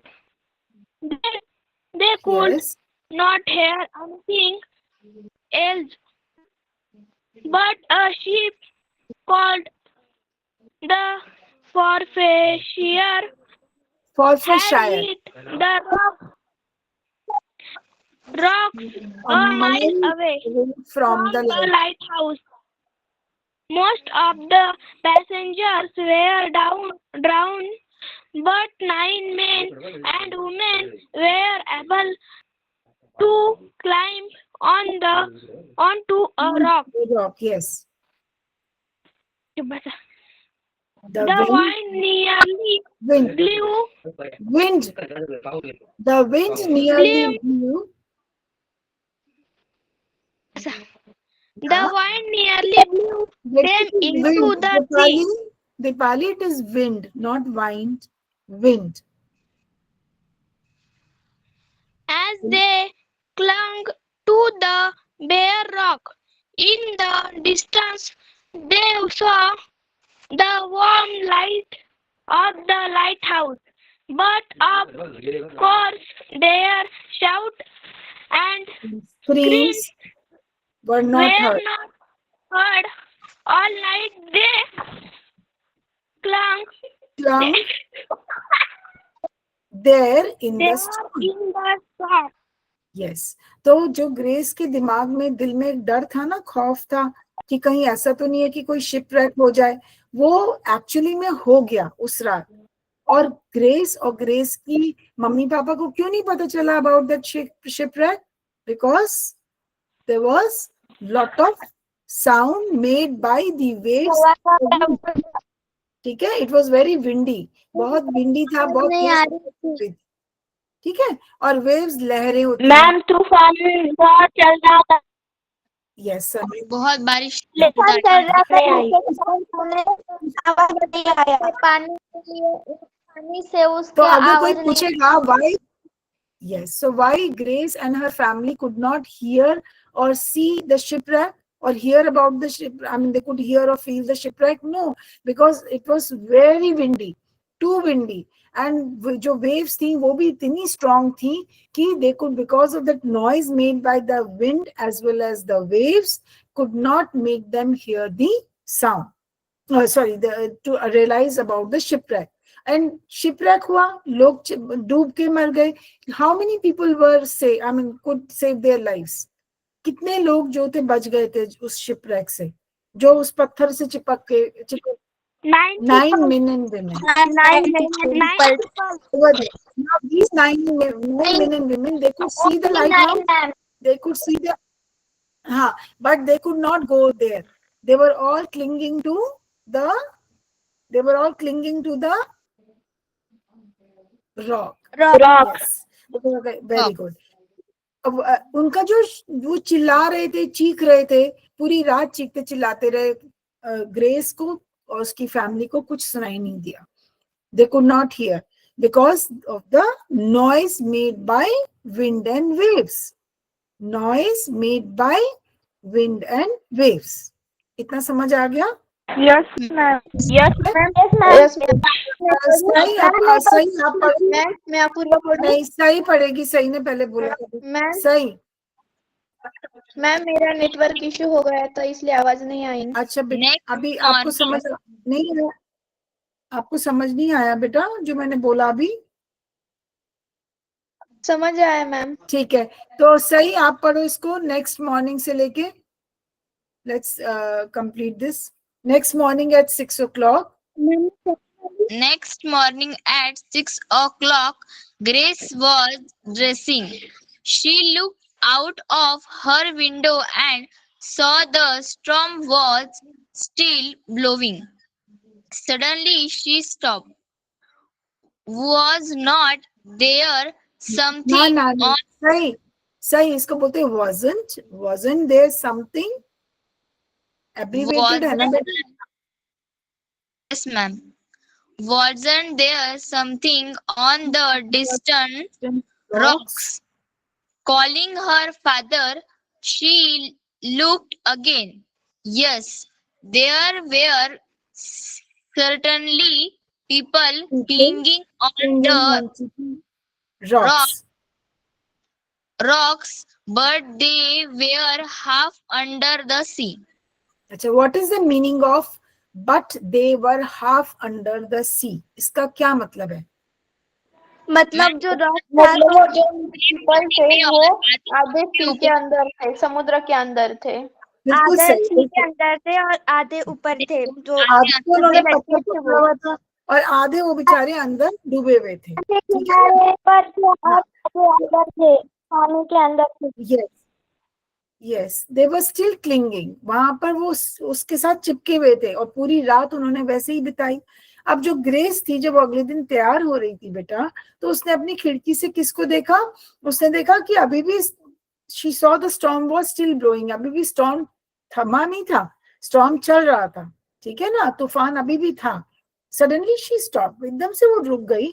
They could yes, not hear anything else but a sheep called the Forfarshire had Forfarshire, hit the rocks a mile away from the light. lighthouse. Most of the passengers were drowned, but 9 men and women were able to climb onto a rock. Rock, yes. The wind nearly Wind, blew. the wind nearly blew. The wind nearly blew them into the sea. Dipali, it is wind, not wind. Wind. As they clung to the bare rock, in the distance they saw the warm light of the lighthouse, but of course their shout and Screams were not were heard. not heard. All night they clung Clung there in the there storm. in the storm. Yes. तो जो ग्रेस के दिमाग में, दिल में एक डर था ना, खौफ था कि कहीं ऐसा तो नहीं है कि कोई शिपरेक हो जाए, वो एक्चुअली में हो गया उस रात। और ग्रेस की मम्मी पापा को क्यों नहीं पता चला about that shipwreck? Because there was lot of sound made by the waves, ठीक है। इट वाज वेरी विंडी, बहुत विंडी था, बहुत तेज, ठीक है। और वेव्स, लहरें होती हैं। मैम तूफान बहुत चल रहा था। यस सर, बहुत बारिश तूफान चल रहा था, पानी से उसके तो अगर कोई आवाज नहीं पूछेगा why, yes, so why Grace and her family could not hear or see the shipwreck or hear about the ship, I mean they could hear or feel the shipwreck? No, because it was very windy, too windy, and जो वेव्स थी वो भी इतनी स्ट्रांग थी कि they could, because of that noise made by the wind as well as the waves, could not make them hear the sound. To realize about the shipwreck. And shipwreck हुआ, लोग डूब के मर गए. How many people could save their lives? कितने लोग जो थे बच गए थे उस शिपरेक से, जो उस पत्थर से चिपक 9 men and women. 9 people. Now these 9 men and women, they could see the lighthouse, they could see the but they could not go there. They were all clinging to the rock. Yes. Okay, very good. अब उनका जो वो चिल्ला रहे थे, चीख रहे थे, पूरी रात चीखते चिल्लाते रहे, ग्रेस को और उसकी फैमिली को कुछ सुनाई नहीं दिया. They could not hear because of the noise made by wind and waves. Noise made by wind and waves. इतना समझ आ गया? Yes, ma'am. Yes, सही आप मैं अपूर्वा पढ़ूं? नहीं, सही पढ़ेगी. सही ने पहले बोला मैम सही. मैम मेरा नेटवर्क इशू हो गया था इसलिए आवाज नहीं आई. अच्छा बेटा, अभी आपको समझ नहीं आया? आपको समझ नहीं आया बेटा जो मैंने बोला अभी? समझ आया मैम. ठीक है, तो सही आप पढ़ो इसको नेक्स्ट मॉर्निंग से लेके. Let's complete this. Next morning at 6 o'clock. Next morning at 6 o'clock, Grace was dressing. She looked out of her window and saw the storm was still blowing. Suddenly she stopped. Was not there something on? सही इसको बोलते हैं wasn't there something abbreviated है ना बेटा? Yes, ma'am. Wasn't there something on the distant rocks? Calling her father, she looked again. Yes, there were certainly people clinging on the rocks, but they were half under the sea. अच्छा, what is the meaning of but they were half under the sea? इसका क्या मतलब है? मतलब जो रॉक मतलब वो जो पीपल थे वो आधे सी के अंदर थे, समुद्र के अंदर थे. बिल्कुल आधे सही. सी के अंदर थे और आधे ऊपर थे. जो आधे को उन्होंने पत्थर पकड़ा हुआ था और आधे वो बेचारे अंदर डूबे हुए थे. ठीक है, पर अंदर थे, पानी के अंदर थे. yes, they were still clinging. वहां पर वो उसके साथ चिपके हुए थे और पूरी रात उन्होंने वैसे ही बिताई. अब जो ग्रेस थी जब अगले दिन तैयार हो रही थी बेटा, तो उसने अपनी खिड़की से किसको देखा? उसने देखा कि अभी भी she saw the storm was still blowing. अभी भी storm थमा नहीं था, storm चल रहा था. ठीक है ना, तूफान अभी भी था. Suddenly she stopped. एकदम से वो रुक गई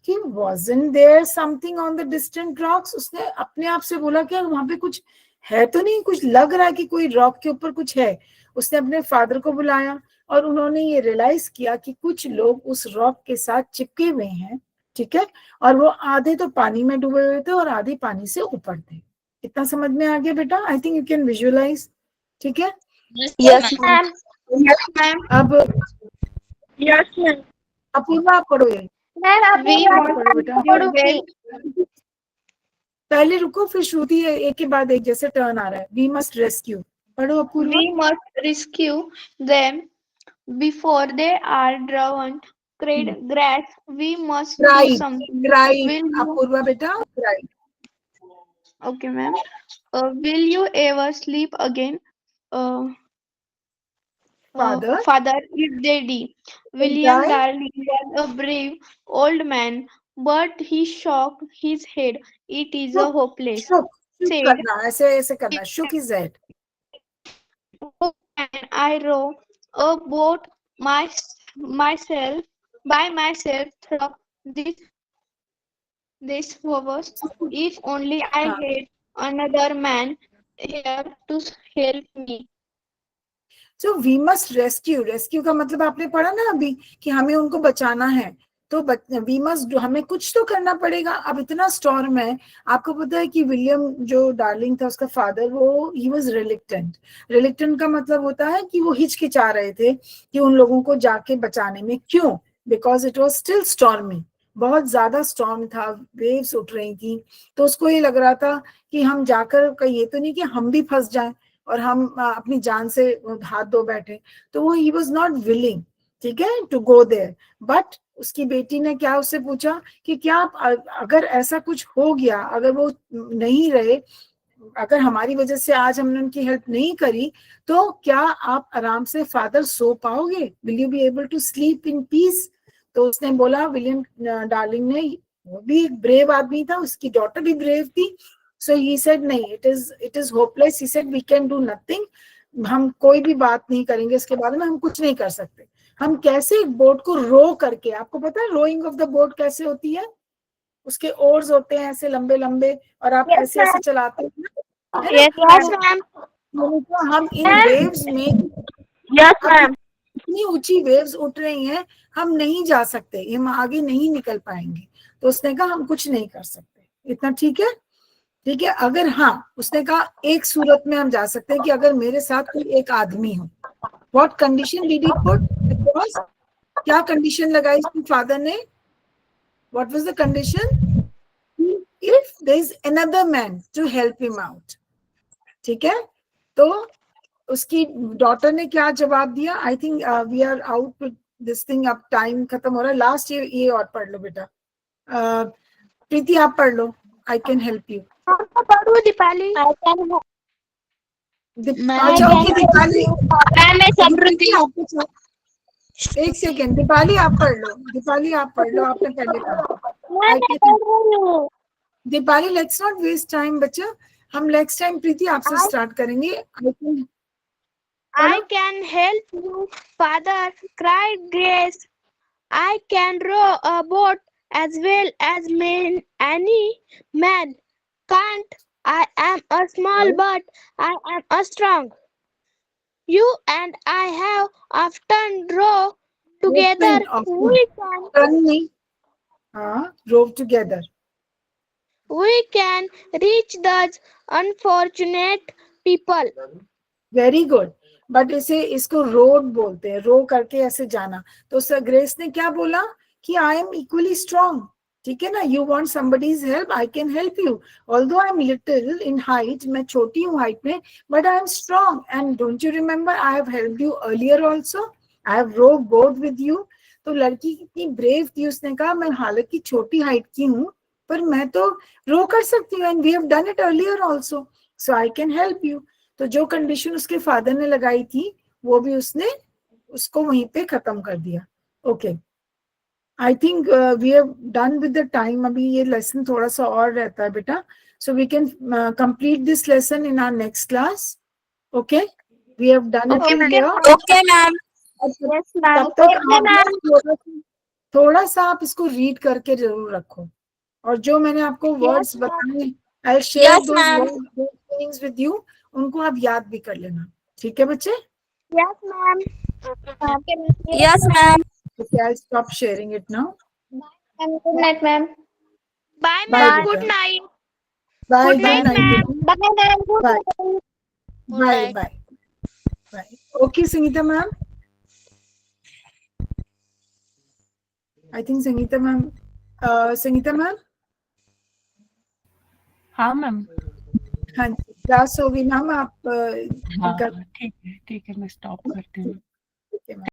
कि wasn't there something on the distant rocks? उसने अपने आप से बोला कि वहां पे कुछ है तो नहीं, कुछ लग रहा है कि कोई रॉक के ऊपर कुछ है. उसने अपने फादर को बुलाया और उन्होंने ये रियलाइज किया कि कुछ लोग उस रॉक के साथ चिपके हुए हैं. ठीक है, और वो आधे तो पानी में डूबे हुए थे और आधे पानी से ऊपर थे. इतना समझ में आ गया बेटा? I think you can visualise. ठीक है, यस मैम. अब अपूर्वा आप पढ़ो ये. पहले रुको फिर श्रुति है, एक के बाद एक जैसे टर्न आ रहा है. We must rescue. पढ़ो Apurva. We must rescue them before they are drowned. Cried Grace. We must do something. Apoorva बेटा, cried. Okay, ma'am. Will you ever sleep again? Father is daddy. William Darling was a brave old man, but he shook his head. It is a hopeless. Said, करना ऐसे करना. Shook his head. And I row a boat myself through this was. If only I had another man here to help me. So we must rescue. Rescue का मतलब आपने पढ़ा ना अभी कि हमें उनको बचाना है. तो वी मस्ट, हमें कुछ तो करना पड़ेगा। अब इतना स्टॉर्म है, आपको पता है कि विलियम जो डार्लिंग था उसका फादर, वो ही वाज रिलेक्टेंट। रिलेक्टेंट का मतलब होता है कि वो हिचकिचा रहे थे कि उन लोगों को जाके बचाने में। क्यों? Because it was still stormy, बहुत ज्यादा स्टॉर्म था, वेव्स उठ रही थी। तो उसको ये लग रहा था कि हम जाकर, कहीं ये तो नहीं कि हम भी फंस जाएं और हम अपनी जान से हाथ धो बैठे। तो वो ही वाज नॉट विलिंग, ठीक है, टू गो देयर। बट उसकी बेटी ने क्या उससे पूछा कि क्या अगर ऐसा कुछ हो गया, अगर वो नहीं रहे, अगर हमारी वजह से आज हमने उनकी हेल्प नहीं करी, तो क्या आप आराम से फादर सो पाओगे? Will you be able to sleep in peace? तो उसने बोला, विलियम डार्लिंग ने, वो भी एक ब्रेव आदमी था, उसकी डॉटर भी ब्रेव थी। सो ही सेड नहीं, it is hopeless. He said we can do nothing, हम कोई भी बात नहीं करेंगे इसके बारे में, हम कुछ नहीं कर सकते। हम कैसे एक बोट को रो करके, आपको पता है रोइंग ऑफ द बोट कैसे होती है? उसके ओर्स होते हैं ऐसे लंबे लंबे, और आप Yes, ऐसे ऐसे चलाते हैं ना, है Yes, ना? ma'am. तो हम इन वेव्स में, Yes, अब ma'am. इतनी ऊंची वेव्स उठ रही हैं, हम नहीं जा सकते, हम आगे नहीं निकल पाएंगे। तो उसने कहा हम कुछ नहीं कर सकते। इतना ठीक है? ठीक है। अगर, हाँ, उसने कहा एक सूरत में हम जा सकते हैं कि अगर मेरे साथ कोई एक आदमी हो। What condition did he put? Because क्या कंडीशन लगाई इसके फादर ने? What was the condition? If there is another man to help him out. ठीक है। तो उसकी डॉटर ने क्या जवाब दिया? I think we are out with this thing, अब टाइम खत्म हो रहा है। लास्ट ये और पढ़ लो बेटा। प्रीति आप पढ़ लो, आई कैन हेल्प यू। पढ़ू दीपाली। अच्छा ओके दीपाली, एक सेकेंड, दीपाली आप पढ़ लो, दीपाली आप पढ़ लो, आपने पहले कहा। Deepali let's not waste time बच्चा, हम नेक्स्ट टाइम प्रीति आपसे स्टार्ट करेंगे। I can help you, father, cried Grace. I can row a boat as well as any man. Can't I am a small but I am a strong. You and I have often row together. Rove together. We can reach those unfortunate people. Very good. But इसको रोड बोलते हैं, रो करके ऐसे जाना। तो सर ग्रेस ने क्या बोला कि आई एम इक्वली स्ट्रॉन्ग। ठीक है ना? You want somebody's help, I can help you. Although I am little in height, मैं छोटी हूँ हाइट में, but I am strong. And don't you remember I have helped you earlier also, I have row boat with you. तो लड़की कितनी ब्रेव थी, उसने कहा मैं हालांकि छोटी हाइट की हूँ, पर मैं तो रो कर सकती हूँ, and we have done it earlier also, so I can help you. तो जो कंडीशन उसके फादर ने लगाई थी, वो भी उसने उसको वहीं पे खत्म कर दिया। Okay, I think we have done with the time. अभी ये लेसन थोड़ा सा और रहता है बेटा, so we can complete this lesson in our next class. Okay, we have done it till here. Okay, ma'am. तब तक थोड़ा सा आप इसको रीड करके जरूर रखो, और जो मैंने आपको वर्ड्स बताए, I will share Yes, those ma'am. Meanings with you, उनको आप याद भी कर लेना। ठीक है बच्चे? Yes, ma'am. Yes, ma'am. Okay, I'll stop sharing it now. Good night, ma'am. Bye, Bye, ma'am. beta. Good night. Bye, Good good night, night, ma'am. beta. Bye, ma'am. Good Bye. night. Bye, night. bye. Bye. Okay, Sangeeta ma'am. I think Sangeeta ma'am. Sangeeta ma'am. हाँ मैम। हाँ जी, क्लास होगी मैम, आप हाँ ठीक है मैं स्टॉप करती हूँ। ठीक है मैम।